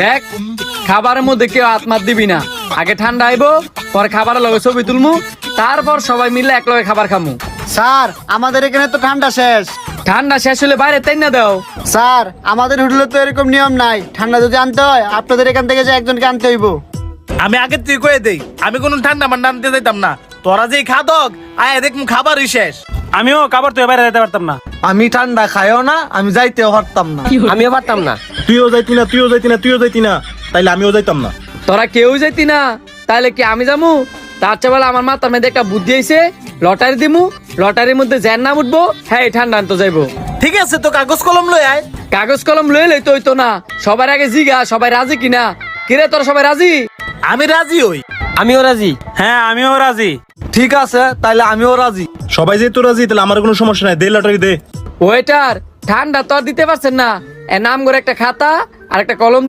দেখ খাবারের মধ্যে কেউ হাত মাত দিবি না। আগে ঠান্ডা আইবো, পরে খাবারের লগে ছবি তুলমু, তারপর সবাই মিলে এক লগে খাবার খামু। স্যার আমাদের এখানে তো ঠান্ডা শেষ। ঠান্ডা শেষ হলে বাইরে তাই না দাও। স্যার আমাদের হোটেলে তো এরকম নিয়ম নাই, ঠান্ডা যদি আনতে হয় আপনাদের এখান থেকে যে একজনকে আনতে হইব। আমি আগে তুই কয়ে দেই, আমি কোনো ঠান্ডা মান্ডা আনতে যাইতাম না। তোরা যে খাদক আয় দেখ খাবারই শেষ। আমিও খাবার তো বাইরে যেতে পারতাম না। আমি ঠান্ডা খাইও না, আমি যাইতেও পারতাম না। আমিও পারতাম না। তুইও যাইতি না, তুইও যাইতি না, তুইও যাইতি না, তাইলে আমিও যাইতাম না। তোরা কেউ যাইতি না, তাহলে কি আমি যামু? তার চেয়ে বলে আমার মাথার মধ্যে একটা বুদ্ধি আইছে, লটারি দিমু, লটারির মধ্যে যার নাম উঠবো হ্যাঁ এই ঠান্ডা আনতে যাইবো। ঠিক আছে, তো কাগজ কলম লই আয়। কাগজ কলম লয়ে লই তো হইতো না, সবার আগে জিগা সবাই রাজি কিনা। কিরে তোরা সবাই রাজি? আমি রাজি হই। আমিও রাজি। হ্যাঁ আমিও রাজি। ঠিক আছে, তাইলে আমিও রাজি। সবাই যেহেতু রাজি, তাহলে আমার কোনো সমস্যা নাই, দে লটারি দে। ওয়েটার ঠান্ডা তো আর দিতে পারছেন না, এর নাম করে একটা খাতা আর একটা কলম